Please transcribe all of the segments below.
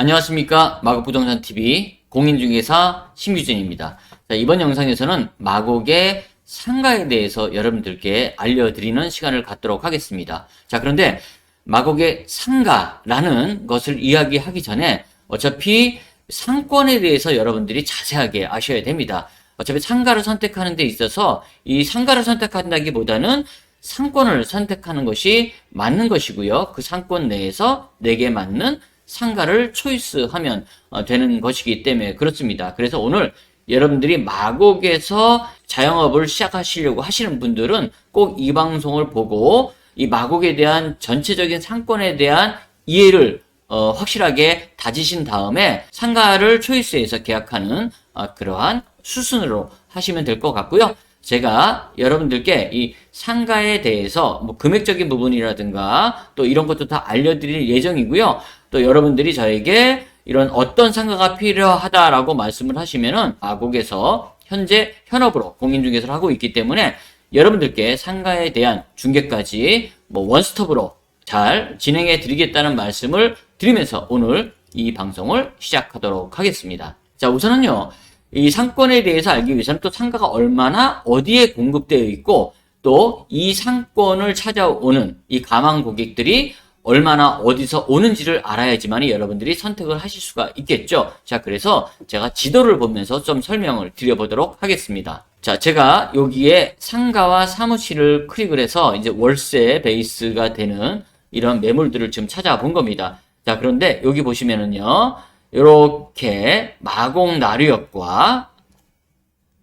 안녕하십니까. 마곡부동산TV 공인중개사 심규진입니다. 자, 이번 영상에서는 마곡의 상가에 대해서 여러분들께 알려드리는 시간을 갖도록 하겠습니다. 자, 그런데 마곡의 상가라는 것을 이야기하기 전에 어차피 상권에 대해서 여러분들이 자세하게 아셔야 됩니다. 어차피 상가를 선택하는 데 있어서 이 상가를 선택한다기보다는 상권을 선택하는 것이 맞는 것이고요. 그 상권 내에서 내게 맞는 상가를 초이스하면 되는 것이기 때문에 그렇습니다. 그래서 오늘 여러분들이 마곡에서 자영업을 시작하시려고 하시는 분들은 꼭 이 방송을 보고 이 마곡에 대한 전체적인 상권에 대한 이해를 확실하게 다지신 다음에 상가를 초이스해서 계약하는 그러한 수순으로 하시면 될 것 같고요. 제가 여러분들께 이 상가에 대해서 뭐 금액적인 부분이라든가 또 이런 것도 다 알려드릴 예정이고요. 또 여러분들이 저에게 이런 어떤 상가가 필요하다라고 말씀을 하시면은 마곡에서 현재 현업으로 공인중개사를 하고 있기 때문에 여러분들께 상가에 대한 중개까지 뭐 원스톱으로 잘 진행해 드리겠다는 말씀을 드리면서 오늘 이 방송을 시작하도록 하겠습니다. 자, 우선은요. 이 상권에 대해서 알기 위해서는 또 상가가 얼마나 어디에 공급되어 있고 또 이 상권을 찾아오는 이 가망 고객들이 얼마나 어디서 오는지를 알아야지만 여러분들이 선택을 하실 수가 있겠죠. 자, 그래서 제가 지도를 보면서 좀 설명을 드려보도록 하겠습니다. 자, 제가 여기에 상가와 사무실을 클릭을 해서 이제 월세 베이스가 되는 이런 매물들을 지금 찾아본 겁니다. 자, 그런데 여기 보시면은요. 요렇게 마곡나루역과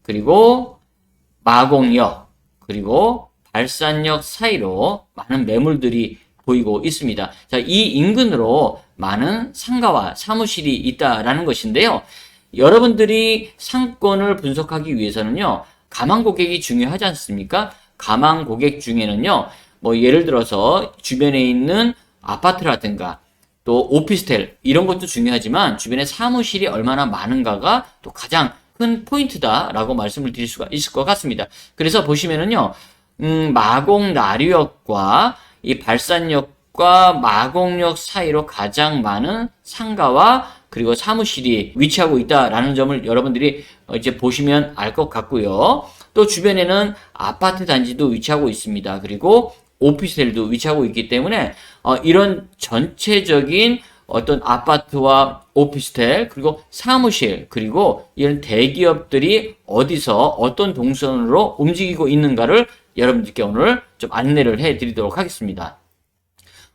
그리고 마곡역 그리고 발산역 사이로 많은 매물들이 보이고 있습니다. 자, 이 인근으로 많은 상가와 사무실이 있다라는 것인데요. 여러분들이 상권을 분석하기 위해서는요. 가망 고객이 중요하지 않습니까? 가망 고객 중에는요. 뭐 예를 들어서 주변에 있는 아파트라든가 또 오피스텔 이런 것도 중요하지만 주변에 사무실이 얼마나 많은가가 또 가장 큰 포인트다라고 말씀을 드릴 수가 있을 것 같습니다. 그래서 보시면은요, 마곡나루역과 이 발산역과 마곡역 사이로 가장 많은 상가와 그리고 사무실이 위치하고 있다라는 점을 여러분들이 이제 보시면 알 것 같고요. 또 주변에는 아파트 단지도 위치하고 있습니다. 그리고 오피스텔도 위치하고 있기 때문에 이런 전체적인 어떤 아파트와 오피스텔 그리고 사무실 그리고 이런 대기업들이 어디서 어떤 동선으로 움직이고 있는가를 여러분들께 오늘 좀 안내를 해드리도록 하겠습니다.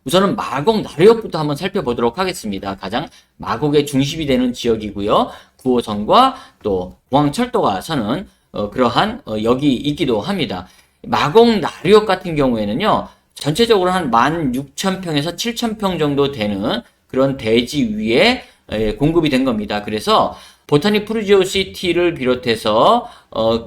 우선은 마곡나루역부터 한번 살펴보도록 하겠습니다. 가장 마곡의 중심이 되는 지역이고요. 9호선과 또 공항철도가 서는 그러한 역이 있기도 합니다. 마곡나루역 같은 경우에는요, 전체적으로 한 16,000평에서 7,000평 정도 되는 그런 대지 위에 공급이 된 겁니다. 그래서 보타닉 프루지오 시티를 비롯해서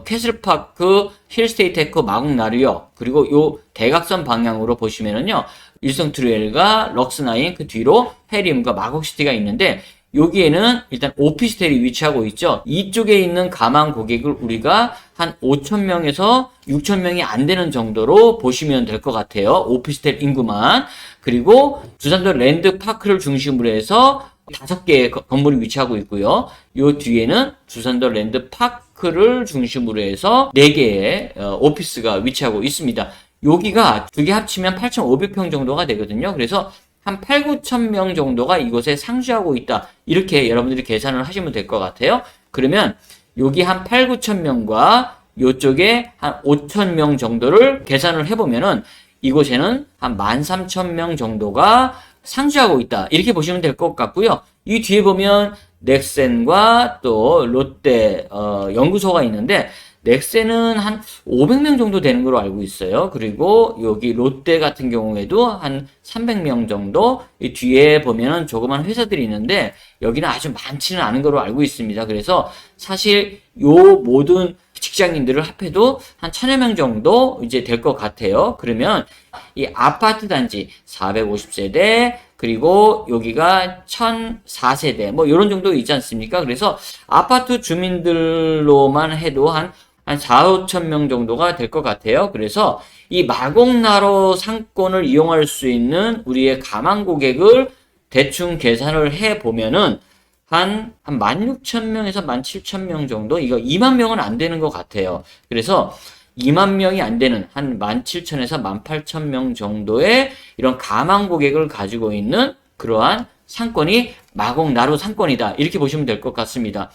캐슬파크, 힐스테이트 에코, 마곡나루역 그리고 요 대각선 방향으로 보시면은요, 일성트루엘과 럭스나인 그 뒤로 해리움과 마곡시티가 있는데 여기에는 일단 오피스텔이 위치하고 있죠. 이쪽에 있는 가망 고객을 우리가 한 5,000명에서 6,000명이 안 되는 정도로 보시면 될 것 같아요. 오피스텔 인구만. 그리고 두산도 랜드파크를 중심으로 해서 5개의 건물이 위치하고 있고요. 요 뒤에는 두산도 랜드파크를 중심으로 해서 4개의 오피스가 위치하고 있습니다. 여기가 두 개 합치면 8,500평 정도가 되거든요. 그래서 한 8, 9천 명 정도가 이곳에 상주하고 있다. 이렇게 여러분들이 계산을 하시면 될 것 같아요. 그러면 여기 한 8, 9천 명과 이쪽에 한 5천 명 정도를 계산을 해보면은 이곳에는 한 13,000명 정도가 상주하고 있다. 이렇게 보시면 될 것 같고요. 이 뒤에 보면 넥센과 또 롯데 연구소가 있는데 넥센은 한 500명 정도 되는 걸로 알고 있어요. 그리고 여기 롯데 같은 경우에도 한 300명 정도, 이 뒤에 보면은 조그만 회사들이 있는데 여기는 아주 많지는 않은 걸로 알고 있습니다. 그래서 사실 요 모든 직장인들을 합해도 한 1,000여 명 정도 이제 될 것 같아요. 그러면 이 아파트 단지 450세대 그리고 여기가 1,004세대 뭐 이런 정도 있지 않습니까? 그래서 아파트 주민들로만 해도 한 4, 5천 명 정도가 될 것 같아요. 그래서 이 마곡나루 상권을 이용할 수 있는 우리의 가망 고객을 대충 계산을 해 보면은 한 16,000명에서 17,000명 정도? 이거 2만 명은 안 되는 것 같아요. 그래서 2만 명이 안 되는 한 17,000에서 18,000명 정도의 이런 가망 고객을 가지고 있는 그러한 상권이 마곡나루 상권이다. 이렇게 보시면 될 것 같습니다.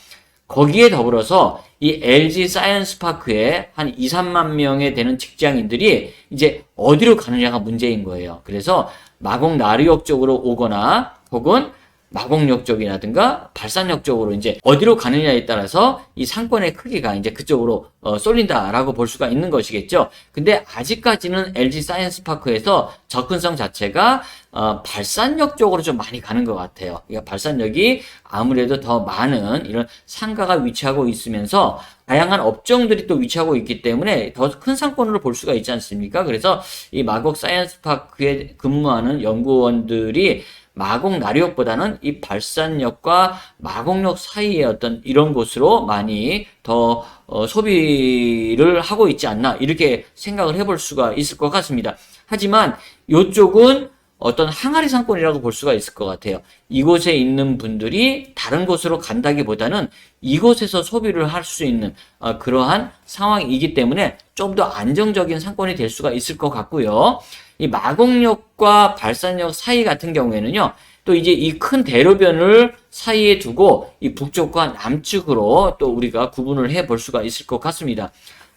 거기에 더불어서 이 LG 사이언스파크에 한 2, 3만 명에 되는 직장인들이 이제 어디로 가느냐가 문제인 거예요. 그래서 마곡나루역 쪽으로 오거나 혹은 마곡역 쪽이라든가 발산역 쪽으로 이제 어디로 가느냐에 따라서 이 상권의 크기가 이제 그쪽으로 쏠린다라고 볼 수가 있는 것이겠죠. 근데 아직까지는 LG 사이언스파크에서 접근성 자체가 발산역 쪽으로 좀 많이 가는 것 같아요. 그러니까 발산역이 아무래도 더 많은 이런 상가가 위치하고 있으면서 다양한 업종들이 또 위치하고 있기 때문에 더 큰 상권으로 볼 수가 있지 않습니까? 그래서 이 마곡 사이언스파크에 근무하는 연구원들이 마곡나루역보다는 이 발산역과 마곡역 사이의 어떤 이런 곳으로 많이 더 소비를 하고 있지 않나 이렇게 생각을 해볼 수가 있을 것 같습니다. 하지만 이쪽은 어떤 항아리 상권이라고 볼 수가 있을 것 같아요. 이곳에 있는 분들이 다른 곳으로 간다기보다는 이곳에서 소비를 할 수 있는 그러한 상황이기 때문에 좀 더 안정적인 상권이 될 수가 있을 것 같고요. 이 마곡역과 발산역 사이 같은 경우에는요, 또 이제 이 큰 대로변을 사이에 두고 이 북쪽과 남측으로 또 우리가 구분을 해 볼 수가 있을 것 같습니다.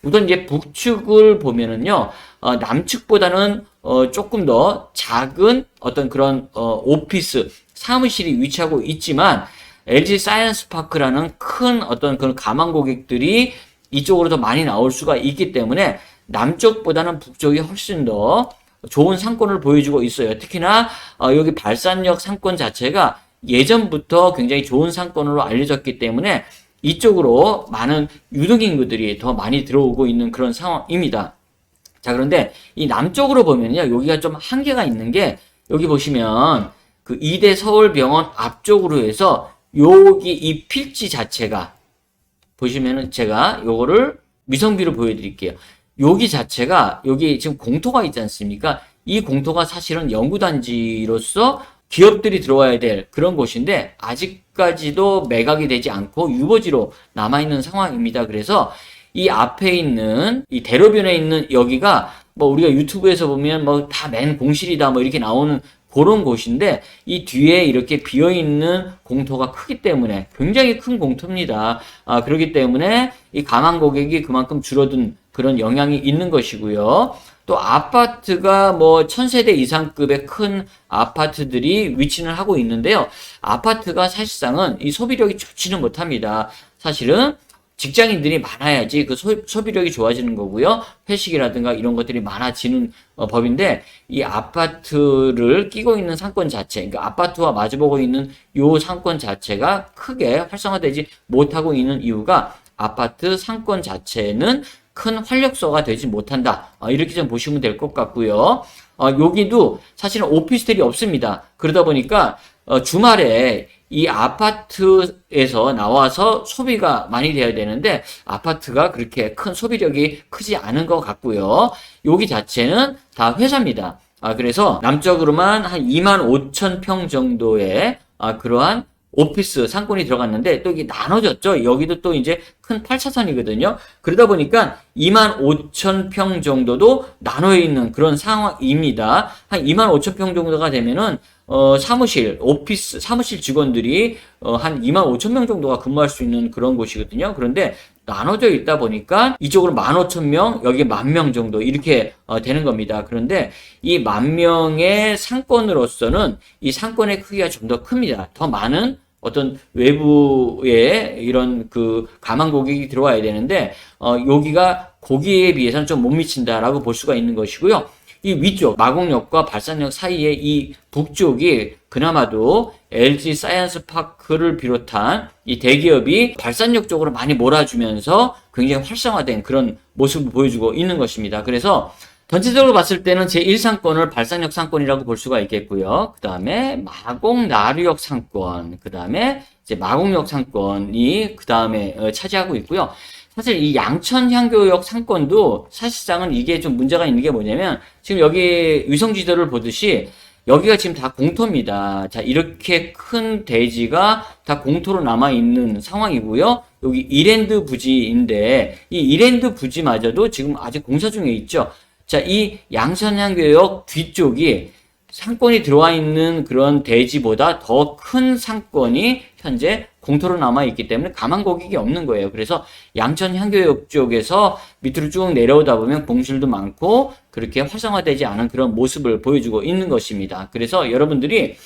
우선 이제 북측을 보면은요, 남측보다는 조금 더 작은 어떤 그런 오피스 사무실이 위치하고 있지만 LG 사이언스파크라는 큰 어떤 그런 가망 고객들이 이쪽으로 더 많이 나올 수가 있기 때문에 남쪽보다는 북쪽이 훨씬 더 좋은 상권을 보여주고 있어요. 특히나 여기 발산역 상권 자체가 예전부터 굉장히 좋은 상권으로 알려졌기 때문에 이쪽으로 많은 유동인구들이 더 많이 들어오고 있는 그런 상황입니다. 자, 그런데 이 남쪽으로 보면요, 여기가 좀 한계가 있는 게 여기 보시면 그 이대 서울병원 앞쪽으로 해서 여기 이 필지 자체가 보시면은 제가 요거를 위성비로 보여드릴게요. 여기 자체가 여기 지금 공터가 있지 않습니까? 이 공터가 사실은 연구단지로서 기업들이 들어와야 될 그런 곳인데 아직까지도 매각이 되지 않고 유보지로 남아있는 상황입니다. 그래서 이 앞에 있는 이 대로변에 있는 여기가 뭐 우리가 유튜브에서 보면 뭐 다 맨 공실이다 뭐 이렇게 나오는 그런 곳인데 이 뒤에 이렇게 비어있는 공터가 크기 때문에 굉장히 큰 공터입니다. 그렇기 때문에 이 가망 고객이 그만큼 줄어든 그런 영향이 있는 것이고요. 또 아파트가 뭐 1000세대 이상급의 큰 아파트들이 위치는 하고 있는데요. 아파트가 사실상은 이 소비력이 좋지는 못합니다. 사실은 직장인들이 많아야지 그 소비력이 좋아지는 거고요. 회식이라든가 이런 것들이 많아지는 법인데 이 아파트를 끼고 있는 상권 자체, 그러니까 아파트와 마주보고 있는 요 상권 자체가 크게 활성화되지 못하고 있는 이유가 아파트 상권 자체는 큰 활력소가 되지 못한다. 이렇게 좀 보시면 될 것 같고요. 여기도 사실은 오피스텔이 없습니다. 그러다 보니까 주말에 이 아파트에서 나와서 소비가 많이 돼야 되는데 아파트가 그렇게 큰 소비력이 크지 않은 것 같고요. 여기 자체는 다 회사입니다. 그래서 남쪽으로만 한 25,000평 정도의 그러한 오피스 상권이 들어갔는데 또 이게 나눠졌죠. 여기도 또 이제 큰 8차선이거든요. 그러다 보니까 25,000평 정도도 나눠 있는 그런 상황입니다. 한 25,000평 정도가 되면은 사무실, 오피스, 사무실 직원들이 한 25,000명 정도가 근무할 수 있는 그런 곳이거든요. 그런데 나눠져 있다 보니까 이쪽으로 15,000명, 여기 10,000명 정도 이렇게 되는 겁니다. 그런데 이 10,000명의 상권으로서는 이 상권의 크기가 좀 더 큽니다. 더 많은 어떤 외부의 이런 그 가망 고객이 들어와야 되는데 여기가 거기에 비해서는 좀 못 미친다라고 볼 수가 있는 것이고요. 이 위쪽 마곡역과 발산역 사이에 이 북쪽이 그나마도 LG 사이언스파크를 비롯한 이 대기업이 발산역 쪽으로 많이 몰아주면서 굉장히 활성화된 그런 모습을 보여주고 있는 것입니다. 그래서 전체적으로 봤을 때는 제1상권을 발산역 상권이라고 볼 수가 있겠고요. 그 다음에 마곡나루역 상권, 그 다음에 이제 마곡역 상권이 그 다음에 차지하고 있고요. 사실 이 양천향교역 상권도 사실상은 이게 좀 문제가 있는 게 뭐냐면 지금 여기 위성지도를 보듯이 여기가 지금 다 공터입니다. 자, 이렇게 큰 대지가 다 공터로 남아있는 상황이고요. 여기 이랜드 부지인데, 이 이랜드 부지마저도 지금 아직 공사 중에 있죠. 자, 이 양천향교역 뒤쪽이 상권이 들어와 있는 그런 대지보다 더 큰 상권이 현재 공터로 남아있기 때문에 가망 고객이 없는 거예요. 그래서 양천 향교역 쪽에서 밑으로 쭉 내려오다 보면 공실도 많고 그렇게 활성화되지 않은 그런 모습을 보여주고 있는 것입니다. 그래서 여러분들이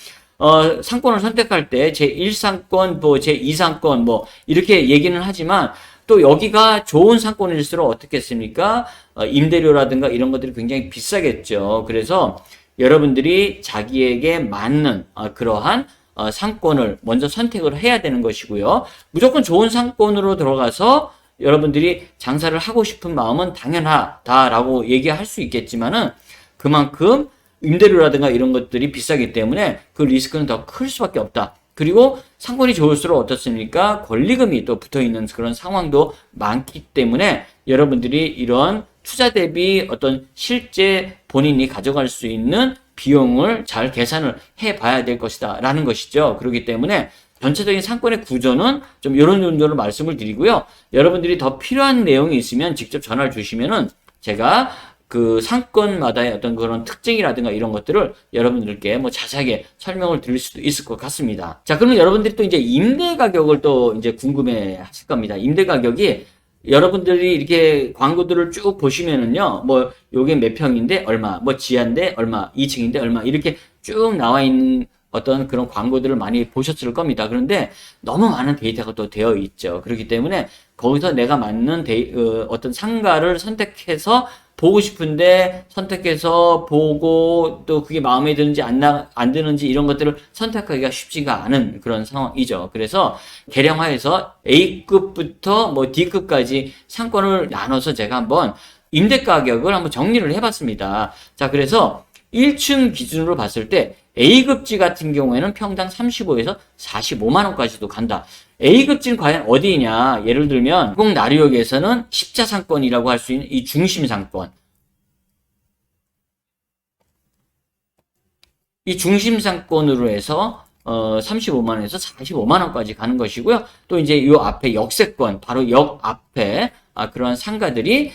상권을 선택할 때 제1상권, 뭐 제2상권 뭐 이렇게 얘기는 하지만 또 여기가 좋은 상권일수록 어떻겠습니까? 임대료라든가 이런 것들이 굉장히 비싸겠죠. 그래서 여러분들이 자기에게 맞는 그러한 상권을 먼저 선택을 해야 되는 것이고요. 무조건 좋은 상권으로 들어가서 여러분들이 장사를 하고 싶은 마음은 당연하다라고 얘기할 수 있겠지만은 그만큼 임대료라든가 이런 것들이 비싸기 때문에 그 리스크는 더 클 수밖에 없다. 그리고 상권이 좋을수록 어떻습니까? 권리금이 또 붙어 있는 그런 상황도 많기 때문에 여러분들이 이런 투자 대비 어떤 실제 본인이 가져갈 수 있는 비용을 잘 계산을 해 봐야 될 것이다 라는 것이죠. 그렇기 때문에 전체적인 상권의 구조는 좀 이런 정도로 말씀을 드리고요. 여러분들이 더 필요한 내용이 있으면 직접 전화를 주시면은 제가 그 상권마다의 어떤 그런 특징이라든가 이런 것들을 여러분들께 뭐 자세하게 설명을 드릴 수도 있을 것 같습니다. 자, 그러면 여러분들이 또 이제 임대 가격을 또 이제 궁금해 하실 겁니다. 임대 가격이 여러분들이 이렇게 광고들을 쭉 보시면은요, 뭐, 요게 몇 평인데 얼마, 뭐, 지하인데 얼마, 2층인데 얼마, 이렇게 쭉 나와 있는 어떤 그런 광고들을 많이 보셨을 겁니다. 그런데 너무 많은 데이터가 또 되어 있죠. 그렇기 때문에 거기서 내가 맞는 어떤 상가를 선택해서 보고 싶은데 선택해서 보고 또 그게 마음에 드는지 안 드는지 이런 것들을 선택하기가 쉽지가 않은 그런 상황이죠. 그래서 계량화해서 A급부터 뭐 D급까지 상권을 나눠서 제가 한번 임대 가격을 한번 정리를 해봤습니다. 자, 그래서 1층 기준으로 봤을 때 A급지 같은 경우에는 평당 35에서 45만 원까지도 간다. A급지는 과연 어디냐? 예를 들면 나류역에서는 십자상권이라고 할 수 있는 이 중심상권. 이 중심상권으로 해서 35만 원에서 45만 원까지 가는 것이고요. 또 이제 요 앞에 역세권, 바로 역 앞에 그러한 상가들이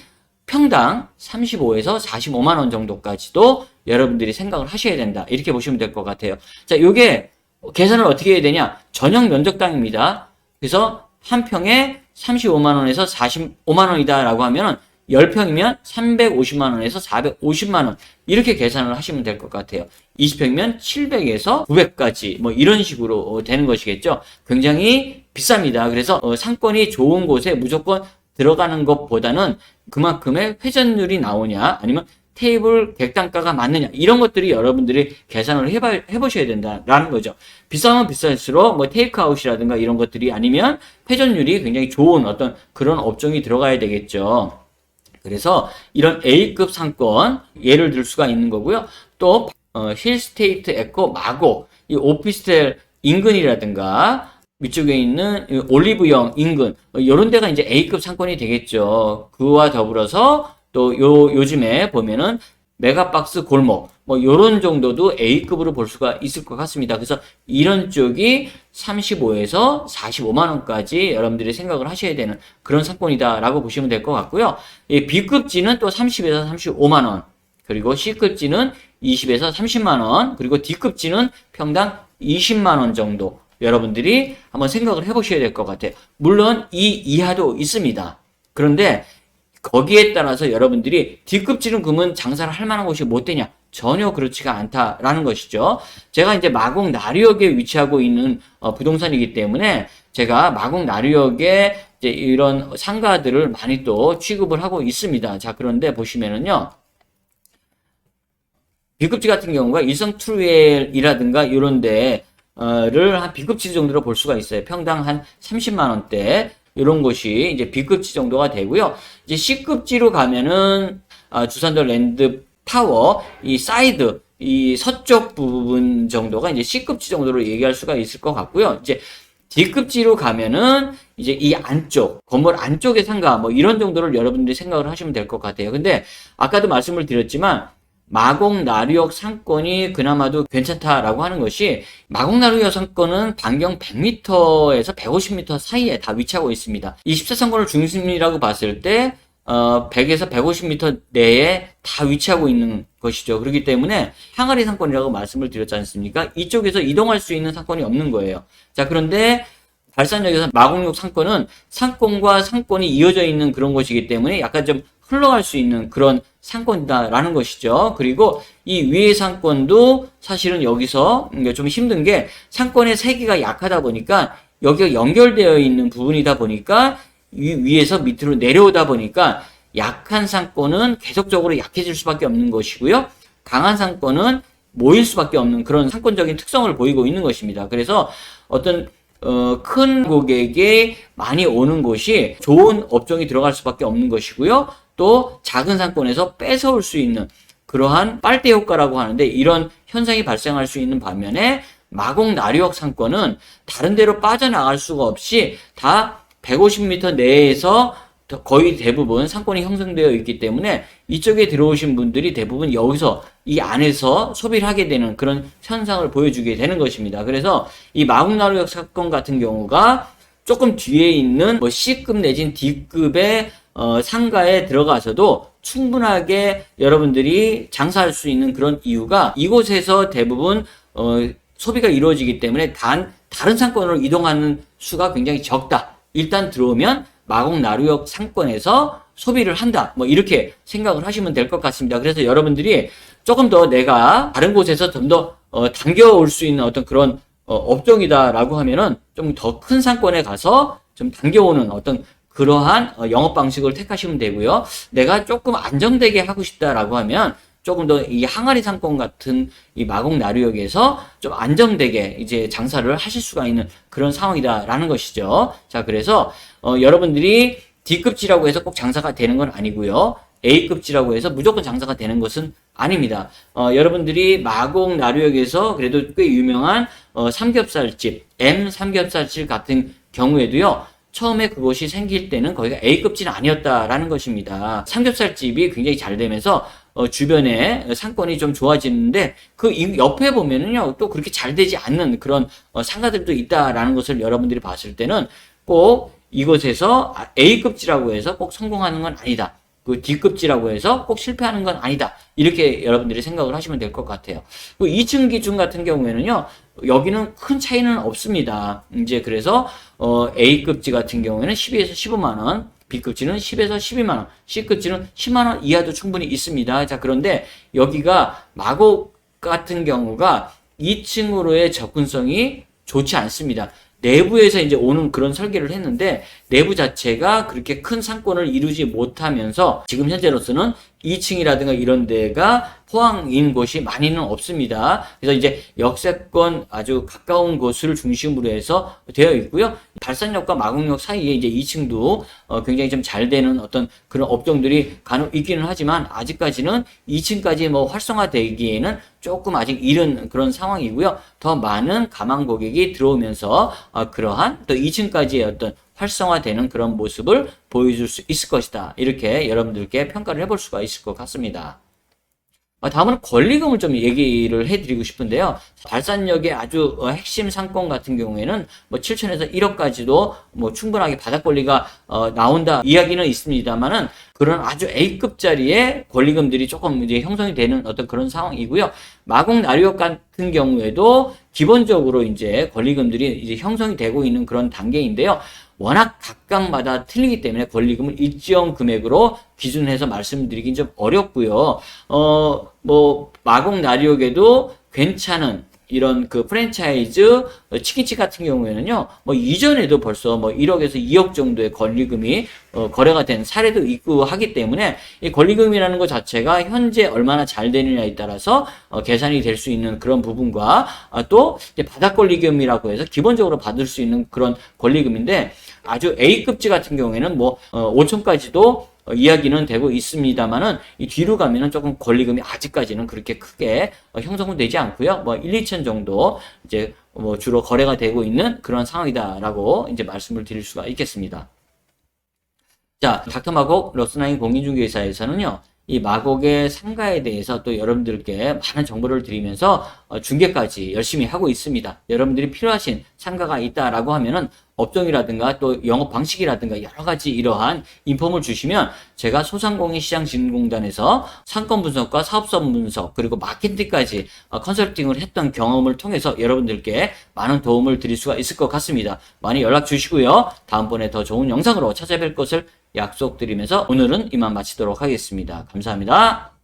평당 35에서 45만 원 정도까지도 여러분들이 생각을 하셔야 된다. 이렇게 보시면 될 것 같아요. 자, 요게 계산을 어떻게 해야 되냐? 전용 면적당입니다. 그래서 한 평에 35만 원에서 45만 원이다라고 하면은 10평이면 350만 원에서 450만 원 이렇게 계산을 하시면 될 것 같아요. 20평이면 700에서 900까지 뭐 이런 식으로 되는 것이겠죠. 굉장히 비쌉니다. 그래서 상권이 좋은 곳에 무조건 들어가는 것보다는 그만큼의 회전율이 나오냐 아니면 테이블 객단가가 맞느냐 이런 것들이 여러분들이 계산을 해보셔야 된다라는 거죠. 비싸면 비쌀수록 뭐 테이크아웃이라든가 이런 것들이 아니면 회전율이 굉장히 좋은 어떤 그런 업종이 들어가야 되겠죠. 그래서 이런 A급 상권 예를 들 수가 있는 거고요. 또 힐스테이트 에코 마고 이 오피스텔 인근이라든가 위쪽에 있는 올리브영 인근 이런 데가 이제 A급 상권이 되겠죠. 그와 더불어서 또 요즘에 보면은 메가박스 골목 뭐 요런 정도도 A급으로 볼 수가 있을 것 같습니다. 그래서 이런 쪽이 35에서 45만 원까지 여러분들이 생각을 하셔야 되는 그런 상권이다라고 보시면 될 것 같고요. 이 B급지는 또 30에서 35만 원, 그리고 C급지는 20에서 30만 원, 그리고 D급지는 평당 20만 원 정도 여러분들이 한번 생각을 해보셔야 될 것 같아요. 물론 이 이하도 있습니다. 그런데 거기에 따라서 여러분들이 D급지는 그러면 장사를 할 만한 곳이 못 되냐? 전혀 그렇지가 않다라는 것이죠. 제가 이제 마곡 나류역에 위치하고 있는 부동산이기 때문에 제가 마곡 나류역에 이제 이런 상가들을 많이 또 취급을 하고 있습니다. 자, 그런데 보시면은요. B급지 같은 경우가 일성 트루엘이라든가 이런 데를 한 B급지 정도로 볼 수가 있어요. 평당 한 30만 원대. 이런 것이 이제 B급지 정도가 되고요. 이제 C급지로 가면은 주산도 랜드 타워 이 사이드 이 서쪽 부분 정도가 이제 C급지 정도로 얘기할 수가 있을 것 같고요. 이제 D급지로 가면은 이제 이 안쪽 건물 안쪽의 상가 뭐 이런 정도를 여러분들이 생각을 하시면 될 것 같아요. 근데 아까도 말씀을 드렸지만 마곡나루역 상권이 그나마도 괜찮다라고 하는 것이 마곡나루역 상권은 반경 100m에서 150m 사이에 다 위치하고 있습니다. 이 14상권을 중심이라고 봤을 때 100에서 150m 내에 다 위치하고 있는 것이죠. 그렇기 때문에 항아리 상권이라고 말씀을 드렸지 않습니까? 이쪽에서 이동할 수 있는 상권이 없는 거예요. 자, 그런데 발산역에서 마곡역 상권은 상권과 상권이 이어져 있는 그런 곳이기 때문에 약간 좀 흘러갈 수 있는 그런 상권이다라는 것이죠. 그리고 이 위의 상권도 사실은 여기서 좀 힘든 게 상권의 세기가 약하다 보니까 여기가 연결되어 있는 부분이다 보니까 위에서 밑으로 내려오다 보니까 약한 상권은 계속적으로 약해질 수밖에 없는 것이고요. 강한 상권은 모일 수밖에 없는 그런 상권적인 특성을 보이고 있는 것입니다. 그래서 어떤 큰 고객이 많이 오는 곳이 좋은 업종이 들어갈 수밖에 없는 것이고요. 또 작은 상권에서 뺏어올 수 있는 그러한 빨대 효과라고 하는데 이런 현상이 발생할 수 있는 반면에 마곡나루역 상권은 다른 데로 빠져나갈 수가 없이 다 150m 내에서 거의 대부분 상권이 형성되어 있기 때문에 이쪽에 들어오신 분들이 대부분 여기서 이 안에서 소비를 하게 되는 그런 현상을 보여주게 되는 것입니다. 그래서 이 마곡나루역 사건 같은 경우가 조금 뒤에 있는 뭐 C급 내진 D급의 상가에 들어가서도 충분하게 여러분들이 장사할 수 있는 그런 이유가 이곳에서 대부분 소비가 이루어지기 때문에 다른 상권으로 이동하는 수가 굉장히 적다. 일단 들어오면 마곡나루역 상권에서 소비를 한다. 뭐 이렇게 생각을 하시면 될 것 같습니다. 그래서 여러분들이 조금 더 내가 다른 곳에서 좀 더 당겨올 수 있는 어떤 그런 업종이다라고 하면은 좀 더 큰 상권에 가서 좀 당겨오는 어떤 그러한 영업 방식을 택하시면 되고요. 내가 조금 안정되게 하고 싶다라고 하면 조금 더 이 항아리 상권 같은 이 마곡나루역에서 좀 안정되게 이제 장사를 하실 수가 있는 그런 상황이다라는 것이죠. 자, 그래서 여러분들이 D급지라고 해서 꼭 장사가 되는 건 아니고요. A급지라고 해서 무조건 장사가 되는 것은 아닙니다. 여러분들이 마곡나루역에서 그래도 꽤 유명한 삼겹살집, M 삼겹살집 같은 경우에도요. 처음에 그것이 생길 때는 거기가 A급지는 아니었다라는 것입니다. 삼겹살집이 굉장히 잘 되면서 주변에 상권이 좀 좋아지는데 그 옆에 보면은요 또 그렇게 잘 되지 않는 그런 상가들도 있다라는 것을 여러분들이 봤을 때는 꼭 이곳에서 A급지라고 해서 꼭 성공하는 건 아니다. 그 D급지라고 해서 꼭 실패하는 건 아니다. 이렇게 여러분들이 생각을 하시면 될 것 같아요. 그 2층 기준 같은 경우에는요, 여기는 큰 차이는 없습니다. 이제 그래서, A급지 같은 경우에는 12에서 15만원, B급지는 10에서 12만원, C급지는 10만원 이하도 충분히 있습니다. 자, 그런데 여기가 마곡 같은 경우가 2층으로의 접근성이 좋지 않습니다. 내부에서 이제 오는 그런 설계를 했는데 내부 자체가 그렇게 큰 상권을 이루지 못하면서 지금 현재로서는 2층이라든가 이런 데가 포항인 곳이 많이는 없습니다. 그래서 이제 역세권 아주 가까운 곳을 중심으로 해서 되어 있고요. 발산역과 마곡역 사이에 이제 2층도 굉장히 좀 잘 되는 어떤 그런 업종들이 간혹 있기는 하지만 아직까지는 2층까지 뭐 활성화되기에는 조금 아직 이른 그런 상황이고요. 더 많은 가망 고객이 들어오면서 그러한 또 2층까지의 어떤 활성화되는 그런 모습을 보여줄 수 있을 것이다. 이렇게 여러분들께 평가를 해볼 수가 있을 것 같습니다. 다음은 권리금을 좀 얘기를 해드리고 싶은데요. 발산역의 아주 핵심 상권 같은 경우에는 뭐 7천에서 1억까지도 뭐 충분하게 바닥 권리가 나온다 이야기는 있습니다만은 그런 아주 A급짜리의 권리금들이 조금 이제 형성이 되는 어떤 그런 상황이고요. 마곡나루역 같은 경우에도 기본적으로 이제 권리금들이 이제 형성이 되고 있는 그런 단계인데요. 워낙 각각마다 틀리기 때문에 권리금을 일정 금액으로 기준해서 말씀드리긴 좀 어렵고요. 뭐 마곡나루역에도 괜찮은 이런 그 프랜차이즈 치킨집 같은 경우에는요, 뭐 이전에도 벌써 뭐 1억에서 2억 정도의 권리금이 거래가 된 사례도 있고 하기 때문에 이 권리금이라는 것 자체가 현재 얼마나 잘 되느냐에 따라서 계산이 될 수 있는 그런 부분과 또 이제 바닥 권리금이라고 해서 기본적으로 받을 수 있는 그런 권리금인데 아주 A급지 같은 경우에는 뭐 5천까지도 이야기는 되고 있습니다만은 이 뒤로 가면은 조금 권리금이 아직까지는 그렇게 크게 형성은 되지 않고요. 뭐 1, 2천 정도 이제 뭐 주로 거래가 되고 있는 그런 상황이다라고 이제 말씀을 드릴 수가 있겠습니다. 자, 닥터마곡 러스나인 공인중개사에서는요. 이 마곡의 상가에 대해서 또 여러분들께 많은 정보를 드리면서 중개까지 열심히 하고 있습니다. 여러분들이 필요하신 상가가 있다라고 하면은 업종이라든가 또 영업 방식이라든가 여러 가지 이러한 인폼을 주시면 제가 소상공인시장진흥공단에서 상권 분석과 사업성 분석 그리고 마케팅까지 컨설팅을 했던 경험을 통해서 여러분들께 많은 도움을 드릴 수가 있을 것 같습니다. 많이 연락 주시고요. 다음번에 더 좋은 영상으로 찾아뵐 것을 약속드리면서 오늘은 이만 마치도록 하겠습니다. 감사합니다.